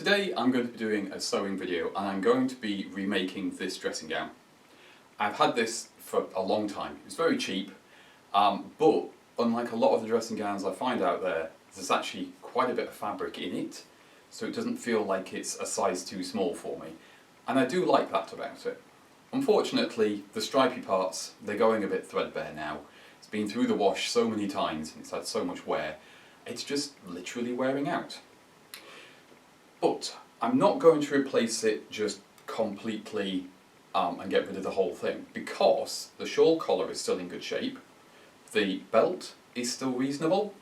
Today I'm going to be doing a sewing video and I'm going to be remaking this dressing gown. I've had this for a long time. It's very cheap, but unlike a lot of the dressing gowns I find out there, there's actually quite a bit of fabric in it, so it doesn't feel like it's a size too small for me. And I do like that about it. Unfortunately, the stripy parts, they're going a bit threadbare now. It's been through the wash so many times and it's had so much wear, it's just literally wearing out. But I'm not going to replace it just completely and get rid of the whole thing, because the shawl collar is still in good shape, the belt is still reasonable,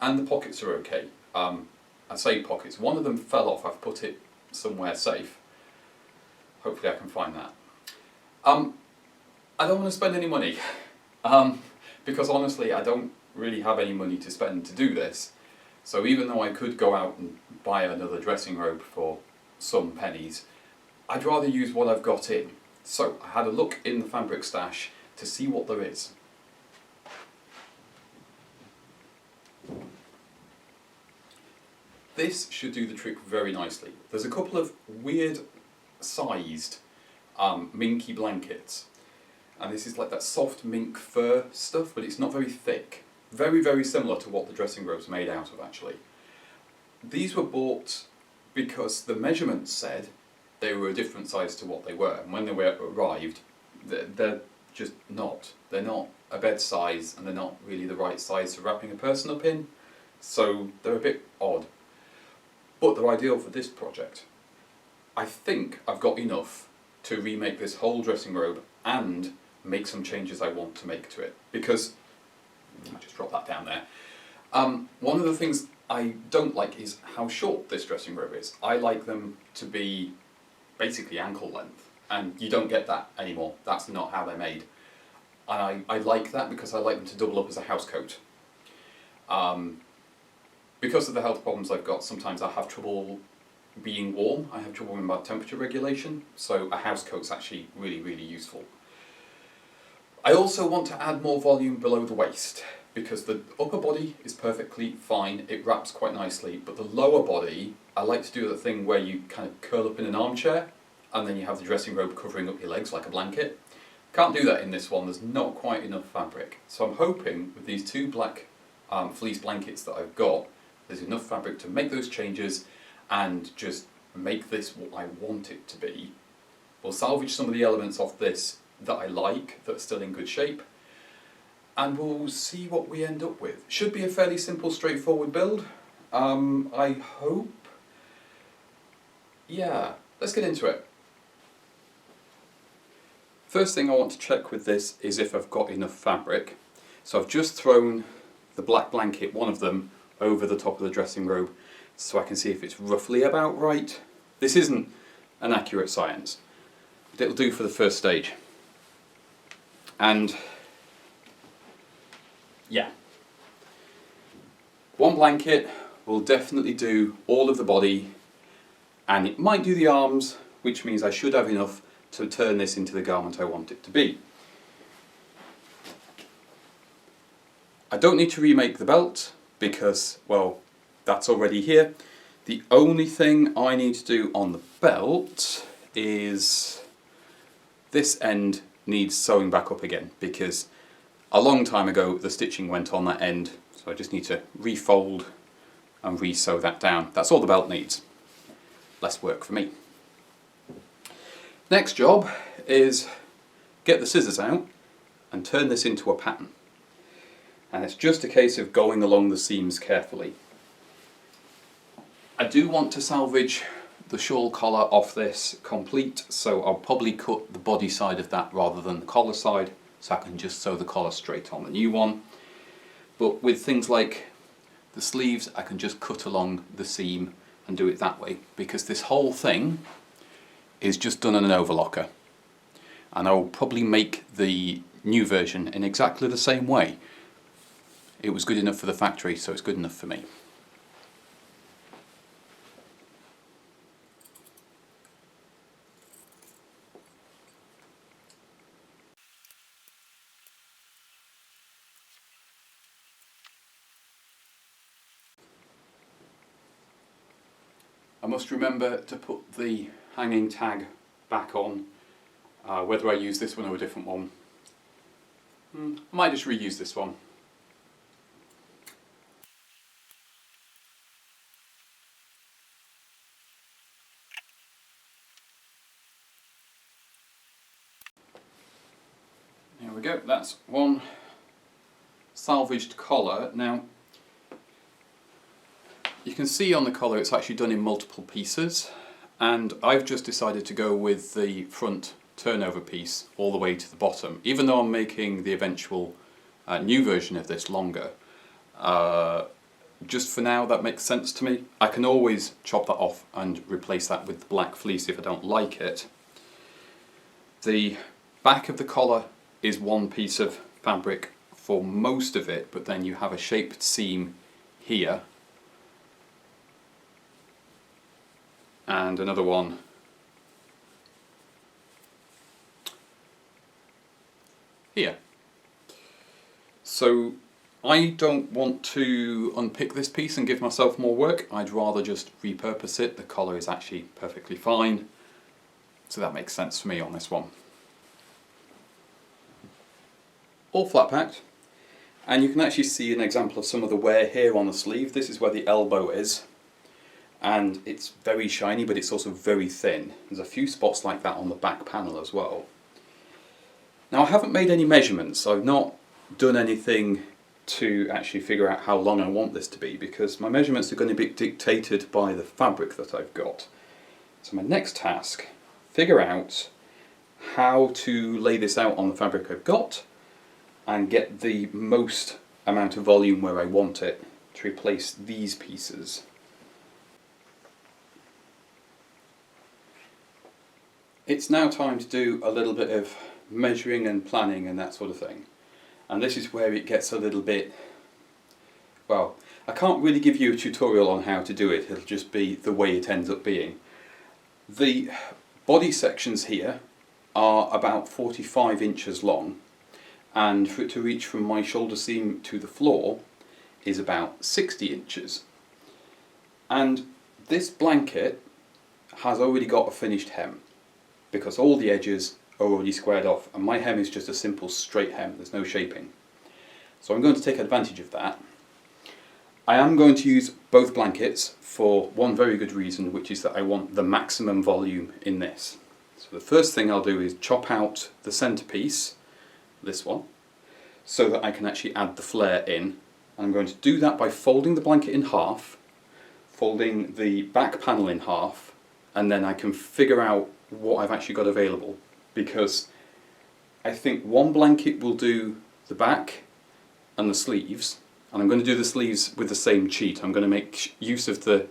and the pockets are okay. I say pockets, one of them fell off, I've put it somewhere safe. Hopefully I can find that. I don't want to spend any money, because honestly I don't really have any money to spend to do this. So even though I could go out and buy another dressing robe for some pennies, I'd rather use what I've got in. So I had a look in the fabric stash to see what there is. This should do the trick very nicely. There's a couple of weird sized Minky blankets, and this is like that soft mink fur stuff, but it's not very thick. Very, very similar to what the dressing robe's made out of, actually. These were bought because the measurements said they were a different size to what they were, and when they arrived, they're just not. They're not a bed size, and they're not really the right size for wrapping a person up in, so they're a bit odd. But they're ideal for this project. I think I've got enough to remake this whole dressing robe and make some changes I want to make to it, because I just dropped that down there. One of the things I don't like is how short this dressing robe is. I like them to be basically ankle length, and you don't get that anymore. That's not how they're made. And I like that because I like them to double up as a housecoat. Because of the health problems I've got, sometimes I have trouble being warm. I have trouble with my temperature regulation, so a housecoat's actually really, really useful. I also want to add more volume below the waist, because the upper body is perfectly fine, it wraps quite nicely, but the lower body, I like to do the thing where you kind of curl up in an armchair, and then you have the dressing robe covering up your legs like a blanket. Can't do that in this one, there's not quite enough fabric. So I'm hoping with these two black fleece blankets that I've got, there's enough fabric to make those changes and just make this what I want it to be. We'll salvage some of the elements off this that I like, that are still in good shape, and we'll see what we end up with. Should be a fairly simple, straightforward build, I hope. Yeah, let's get into it. First thing I want to check with this is if I've got enough fabric. So I've just thrown the black blanket, one of them, over the top of the dressing robe so I can see if it's roughly about right. This isn't an accurate science, but it'll do for the first stage. And yeah, one blanket will definitely do all of the body, and it might do the arms, which means I should have enough to turn this into the garment I want it to be. I don't need to remake the belt because, well, that's already here. The only thing I need to do on the belt is this end needs sewing back up again, because a long time ago the stitching went on that end, so I just need to refold and re-sew that down. That's all the belt needs. Less work for me. Next job is get the scissors out and turn this into a pattern. And it's just a case of going along the seams carefully. I do want to salvage the shawl collar off this complete, so I'll probably cut the body side of that rather than the collar side, so I can just sew the collar straight on the new one. But with things like the sleeves, I can just cut along the seam and do it that way, because this whole thing is just done in an overlocker. And I'll probably make the new version in exactly the same way. It was good enough for the factory, so it's good enough for me. I must remember to put the hanging tag back on, whether I use this one or a different one. I might just reuse this one. There we go, that's one salvaged collar. Now, you can see on the collar it's actually done in multiple pieces, and I've just decided to go with the front turnover piece all the way to the bottom, even though I'm making the eventual new version of this longer. Just for now, that makes sense to me. I can always chop that off and replace that with the black fleece if I don't like it. The back of the collar is one piece of fabric for most of it, but then you have a shaped seam here and another one here. So I don't want to unpick this piece and give myself more work. I'd rather just repurpose it. The collar is actually perfectly fine, so that makes sense for me on this one. All flat packed, and you can actually see an example of some of the wear here on the sleeve. This is where the elbow is, and it's very shiny, but it's also very thin. There's a few spots like that on the back panel as well. Now, I haven't made any measurements. I've not done anything to actually figure out how long I want this to be, because my measurements are going to be dictated by the fabric that I've got. So my next task, figure out how to lay this out on the fabric I've got and get the most amount of volume where I want it to replace these pieces. It's now time to do a little bit of measuring and planning and that sort of thing. And this is where it gets a little bit, well, I can't really give you a tutorial on how to do it. It'll just be the way it ends up being. The body sections here are about 45 inches long, and for it to reach from my shoulder seam to the floor is about 60 inches. And this blanket has already got a finished hem, because all the edges are already squared off, and my hem is just a simple straight hem, there's no shaping. So I'm going to take advantage of that. I am going to use both blankets for one very good reason, which is that I want the maximum volume in this. So the first thing I'll do is chop out the centerpiece, this one, so that I can actually add the flare in. And I'm going to do that by folding the blanket in half, folding the back panel in half, and then I can figure out what I've actually got available, because I think one blanket will do the back and the sleeves, and I'm going to do the sleeves with the same cheat. I'm going to make use of the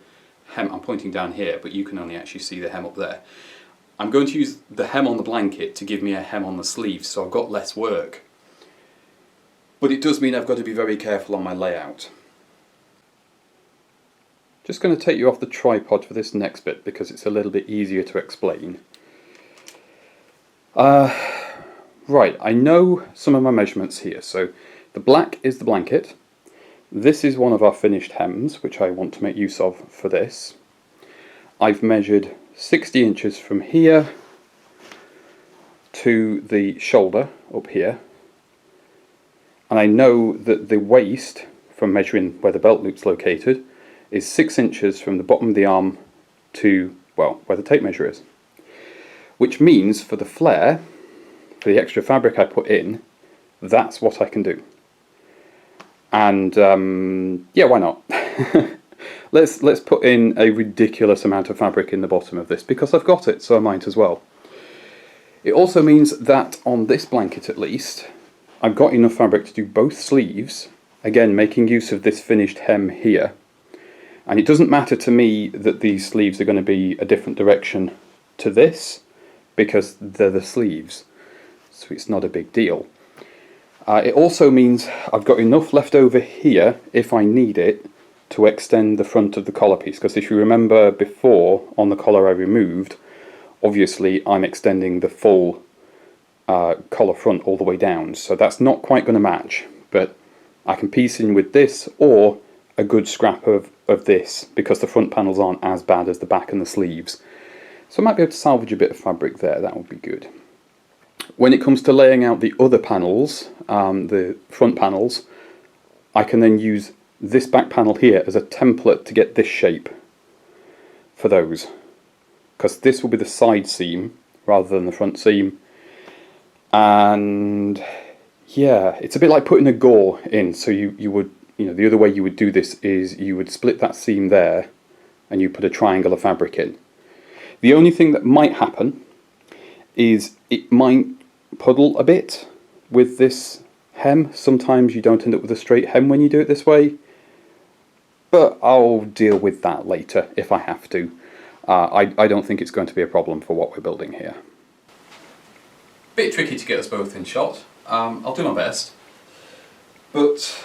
hem. I'm pointing down here, but you can only actually see the hem up there. I'm going to use the hem on the blanket to give me a hem on the sleeves, so I've got less work. But it does mean I've got to be very careful on my layout. Just going to take you off the tripod for this next bit because it's a little bit easier to explain. Right, I know some of my measurements here. So the black is the blanket. This is one of our finished hems, which I want to make use of for this. I've measured 60 inches from here to the shoulder up here. And I know that the waist, from measuring where the belt loop's located, is 6 inches from the bottom of the arm to, well, where the tape measure is. Which means for the flare, for the extra fabric I put in, that's what I can do. And yeah, why not? let's put in a ridiculous amount of fabric in the bottom of this, because I've got it, so I might as well. It also means that on this blanket at least, I've got enough fabric to do both sleeves, again making use of this finished hem here. And it doesn't matter to me that these sleeves are going to be a different direction to this, because they're the sleeves, so it's not a big deal. It also means I've got enough left over here, if I need it, to extend the front of the collar piece, because if you remember before, on the collar I removed, obviously I'm extending the full collar front all the way down, so that's not quite going to match, but I can piece in with this, or a good scrap of this, because the front panels aren't as bad as the back and the sleeves. So I might be able to salvage a bit of fabric there, that would be good. When it comes to laying out the other panels, the front panels, I can then use this back panel here as a template to get this shape for those, because this will be the side seam rather than the front seam. And yeah, it's a bit like putting a gore in. So you would, the other way you would do this is you would split that seam there and you put a triangle of fabric in. The only thing that might happen is it might puddle a bit with this hem. Sometimes you don't end up with a straight hem when you do it this way, but I'll deal with that later if I have to. I don't think it's going to be a problem for what we're building here. Bit tricky to get us both in shot. I'll do my best, but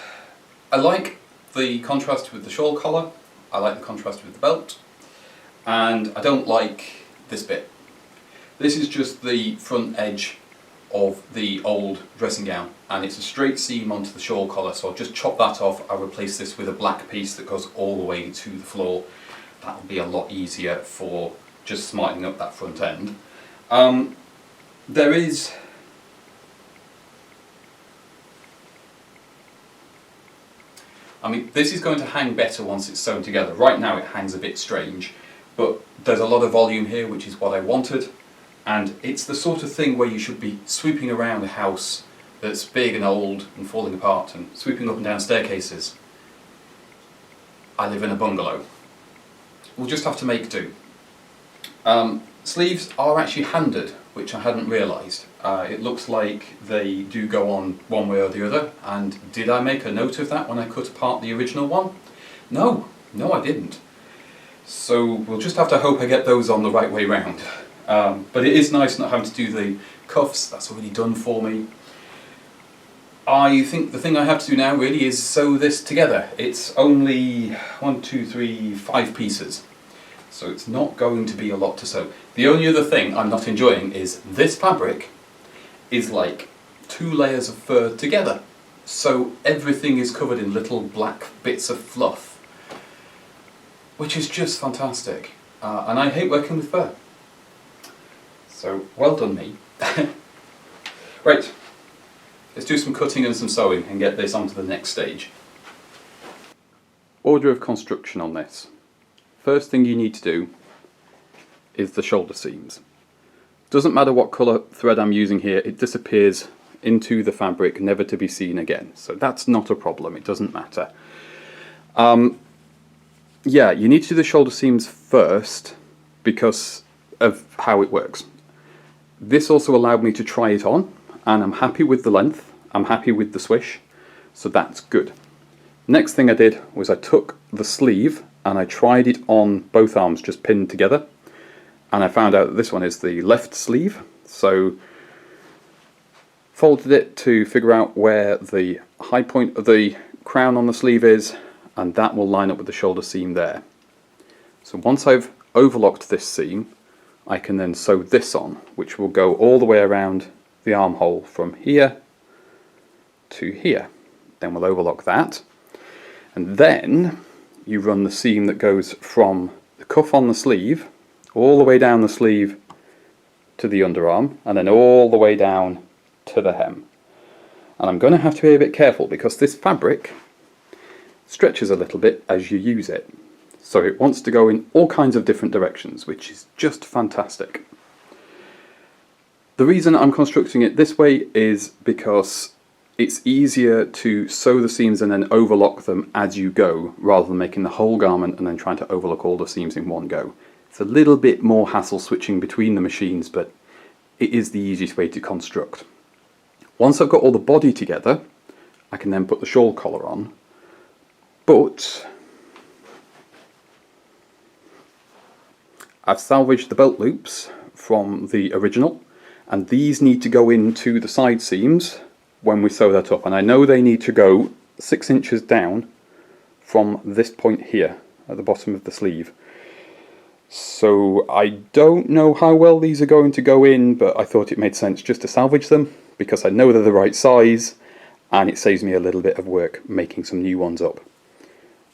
I like the contrast with the shawl collar, I like the contrast with the belt, and I don't like this bit. This is just the front edge of the old dressing gown, and it's a straight seam onto the shawl collar, so I'll just chop that off. I'll replace this with a black piece that goes all the way to the floor. That will be a lot easier for just smartening up that front end. There is this is going to hang better once it's sewn together. Right now it hangs a bit strange, but there's a lot of volume here, which is what I wanted, and it's the sort of thing where you should be sweeping around a house that's big and old and falling apart and sweeping up and down staircases. I live in a bungalow. We'll just have to make do. Sleeves are actually handed, which I hadn't realised. It looks like they do go on one way or the other, and did I make a note of that when I cut apart the original one? No, I didn't. So we'll just have to hope I get those on the right way round. But it is nice not having to do the cuffs, that's already done for me. I think the thing I have to do now really is sew this together. It's only 5 pieces. So it's not going to be a lot to sew. The only other thing I'm not enjoying is this fabric is like 2 layers of fur together. So everything is covered in little black bits of fluff, which is just fantastic. And I hate working with fur. So well done me. Right, let's do some cutting and some sewing and get this onto the next stage. Order of construction on this. First thing you need to do is the shoulder seams. Doesn't matter what colour thread I'm using here, it disappears into the fabric, never to be seen again. So that's not a problem, it doesn't matter. Yeah, you need to do the shoulder seams first because of how it works. This also allowed me to try it on, and I'm happy with the length, I'm happy with the swish, so that's good. Next thing I did was I took the sleeve and I tried it on both arms just pinned together, and I found out that this one is the left sleeve, so folded it to figure out where the high point of the crown on the sleeve is, and that will line up with the shoulder seam there. So once I've overlocked this seam, I can then sew this on, which will go all the way around the armhole from here to here. Then we'll overlock that, and then you run the seam that goes from the cuff on the sleeve all the way down the sleeve to the underarm, and then all the way down to the hem. And I'm going to have to be a bit careful because this fabric stretches a little bit as you use it. So it wants to go in all kinds of different directions, which is just fantastic. The reason I'm constructing it this way is because it's easier to sew the seams and then overlock them as you go, rather than making the whole garment and then trying to overlock all the seams in one go. It's a little bit more hassle switching between the machines, but it is the easiest way to construct. Once I've got all the body together, I can then put the shawl collar on, but I've salvaged the belt loops from the original, and these need to go into the side seams when we sew that up, and I know they need to go 6 inches down from this point here at the bottom of the sleeve. So I don't know how well these are going to go in, but I thought it made sense just to salvage them because I know they're the right size and it saves me a little bit of work making some new ones up.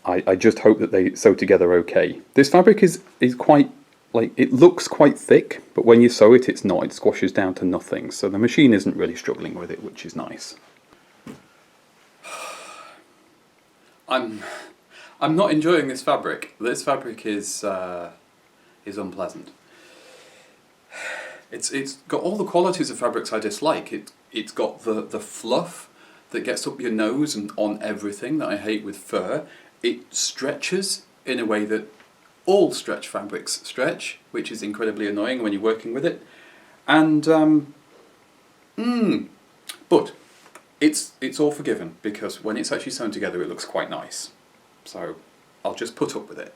I just hope that they sew together okay. This fabric is quite, like, it looks quite thick, but when you sew it, it's not. It squashes down to nothing, so the machine isn't really struggling with it, which is nice. I'm not enjoying this fabric. This fabric is unpleasant. It's got all the qualities of fabrics I dislike. It's got the fluff that gets up your nose and on everything that I hate with fur. It stretches in a way that all stretch fabrics stretch, which is incredibly annoying when you're working with it. And but it's all forgiven, because when it's actually sewn together it looks quite nice. So I'll just put up with it.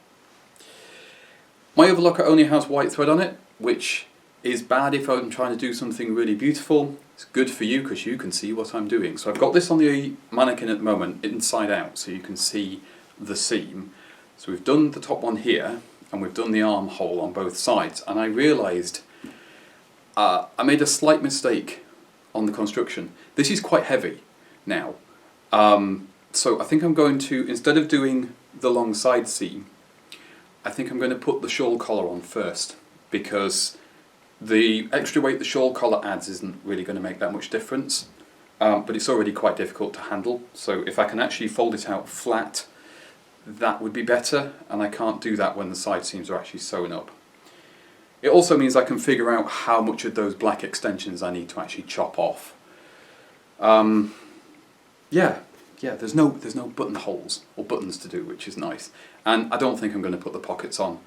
My overlocker only has white thread on it, which is bad if I'm trying to do something really beautiful. It's good for you because you can see what I'm doing. So I've got this on the mannequin at the moment, inside out, so you can see the seam. So we've done the top one here, and we've done the armhole on both sides, and I realised I made a slight mistake on the construction. This is quite heavy now, so I think I'm going to, instead of doing the long side seam, I think I'm going to put the shawl collar on first, because the extra weight the shawl collar adds isn't really going to make that much difference, but it's already quite difficult to handle, so if I can actually fold it out flat, that would be better, and I can't do that when the side seams are actually sewn up. It also means I can figure out how much of those black extensions I need to actually chop off. Yeah, there's no buttonholes or buttons to do, which is nice. And I don't think I'm going to put the pockets on.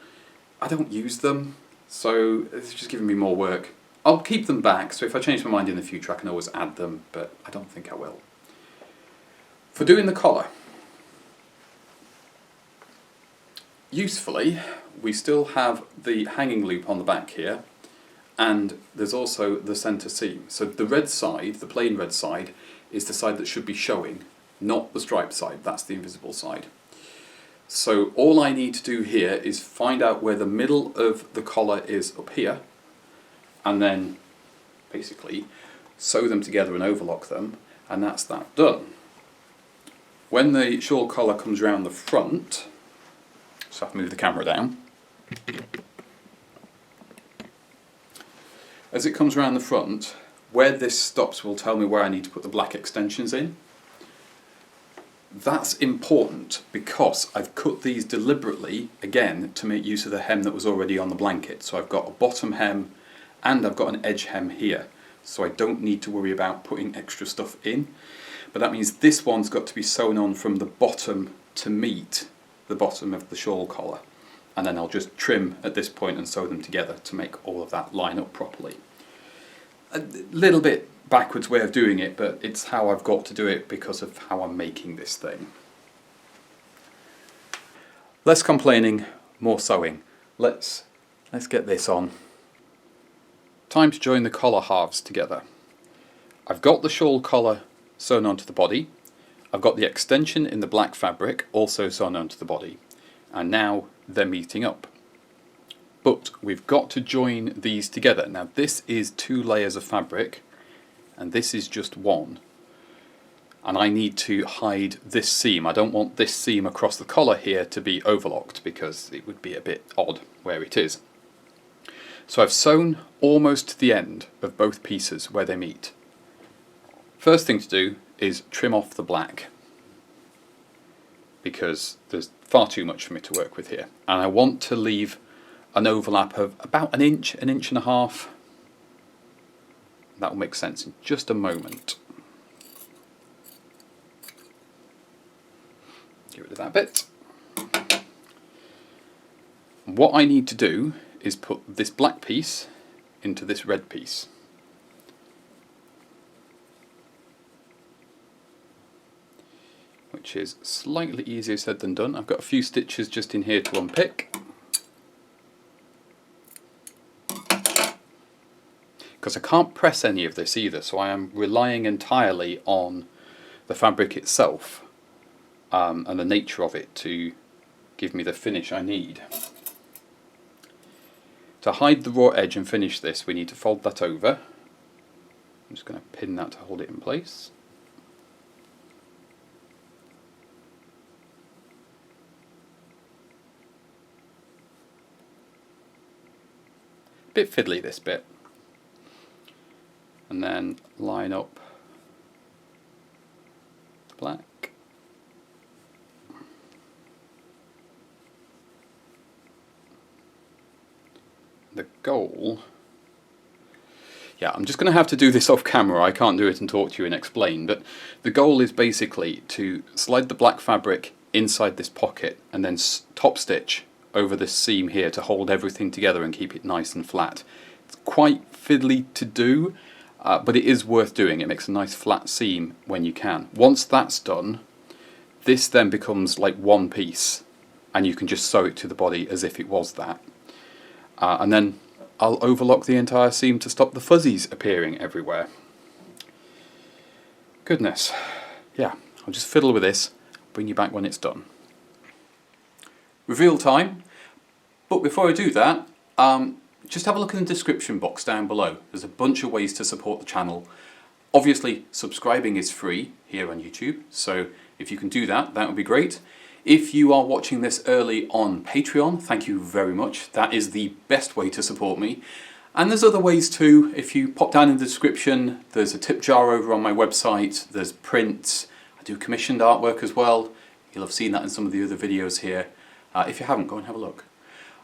I don't use them, so it's just giving me more work. I'll keep them back, so if I change my mind in the future I can always add them, but I don't think I will. For doing the collar, usefully, we still have the hanging loop on the back here, and there's also the centre seam. So the red side, the plain red side, is the side that should be showing, not the striped side. That's the invisible side. So all I need to do here is find out where the middle of the collar is up here, and then basically sew them together and overlock them, and that's that done. When the shawl collar comes round the front, so I have to move the camera down. As it comes around the front, where this stops will tell me where I need to put the black extensions in. That's important because I've cut these deliberately, again, to make use of the hem that was already on the blanket. So I've got a bottom hem and I've got an edge hem here. So I don't need to worry about putting extra stuff in. But that means this one's got to be sewn on from the bottom to meet the bottom of the shawl collar, and then I'll just trim at this point and sew them together to make all of that line up properly. A little bit backwards way of doing it, but it's how I've got to do it because of how I'm making this thing. Less complaining, more sewing. Let's get this on. Time to join the collar halves together. I've got the shawl collar sewn onto the body. I've got the extension in the black fabric also sewn onto the body, and now they're meeting up. But we've got to join these together. Now this is 2 layers of fabric and this is just one, and I need to hide this seam. I don't want this seam across the collar here to be overlocked because it would be a bit odd where it is. So I've sewn almost to the end of both pieces where they meet. First thing to do is trim off the black, because there's far too much for me to work with here, and I want to leave an overlap of about an inch and a half. That will make sense in just a moment. Get rid of that bit. What I need to do is put this black piece into this red piece. Which is slightly easier said than done. I've got a few stitches just in here to unpick. Because I can't press any of this either, so I am relying entirely on the fabric itself and the nature of it to give me the finish I need. To hide the raw edge and finish this, we need to fold that over. I'm just going to pin that to hold it in place. Bit fiddly this bit. And then line up the black. The goal... Yeah, I'm just going to have to do this off camera. I can't do it and talk to you and explain, but the goal is basically to slide the black fabric inside this pocket and then top stitch over this seam here to hold everything together and keep it nice and flat. It's quite fiddly to do, but it is worth doing. It makes a nice flat seam when you can. Once that's done, this then becomes like one piece and you can just sew it to the body as if it was that. And then I'll overlock the entire seam to stop the fuzzies appearing everywhere. Goodness. Yeah, I'll just fiddle with this, bring you back when it's done. Reveal time. But before I do that, just have a look in the description box down below. There's a bunch of ways to support the channel. Obviously, subscribing is free here on YouTube, so if you can do that, that would be great. If you are watching this early on Patreon, thank you very much. That is the best way to support me. And there's other ways too. If you pop down in the description, there's a tip jar over on my website, there's prints, I do commissioned artwork as well. You'll have seen that in some of the other videos here. If you haven't, go and have a look.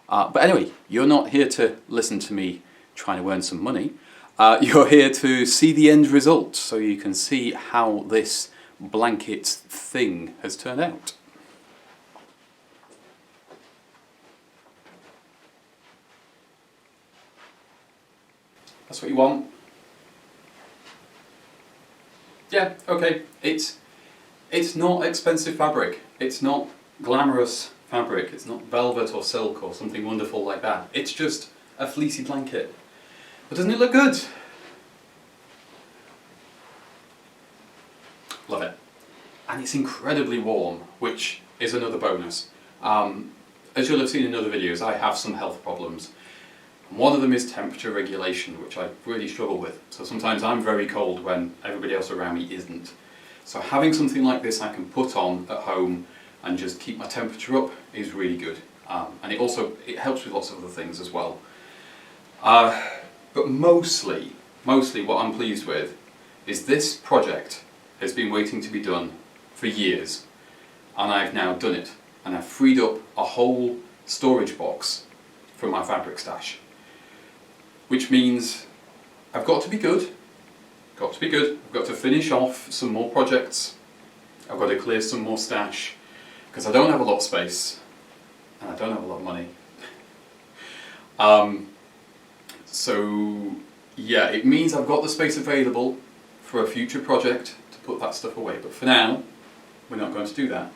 But anyway, you're not here to listen to me trying to earn some money. You're here to see the end result, so you can see how this blanket thing has turned out. That's what you want. Yeah, okay. It's not expensive fabric. It's not glamorous fabric. It's not velvet or silk or something wonderful like that. It's just a fleecy blanket. But doesn't it look good? Love it. And it's incredibly warm, which is another bonus. As you'll have seen in other videos, I have some health problems. One of them is temperature regulation, which I really struggle with. So sometimes I'm very cold when everybody else around me isn't. So having something like this I can put on at home and just keep my temperature up is really good. And it helps with lots of other things as well. But mostly what I'm pleased with is this project has been waiting to be done for years. And I've now done it. And I've freed up a whole storage box from my fabric stash. Which means I've got to be good. Got to be good. I've got to finish off some more projects. I've got to clear some more stash. Because I don't have a lot of space. And I don't have a lot of money. So yeah, it means I've got the space available for a future project to put that stuff away. But for now, we're not going to do that.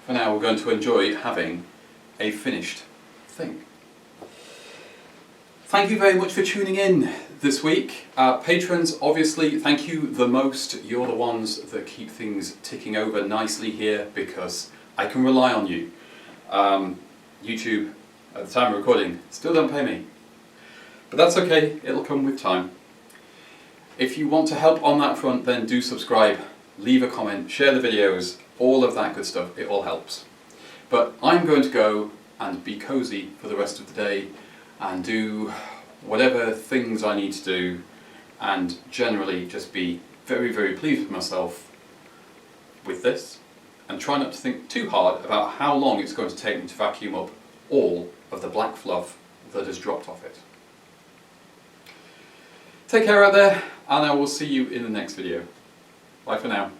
For now, we're going to enjoy having a finished thing. Thank you very much for tuning in this week. Patrons, obviously, thank you the most. You're the ones that keep things ticking over nicely here because I can rely on you. YouTube, at the time of recording, still don't pay me. But that's okay, it'll come with time. If you want to help on that front, then do subscribe, leave a comment, share the videos, all of that good stuff, it all helps. But I'm going to go and be cozy for the rest of the day and do whatever things I need to do and generally just be very, very pleased with myself with this and try not to think too hard about how long it's going to take me to vacuum up all of the black fluff that has dropped off it. Take care out there, and I will see you in the next video. Bye for now.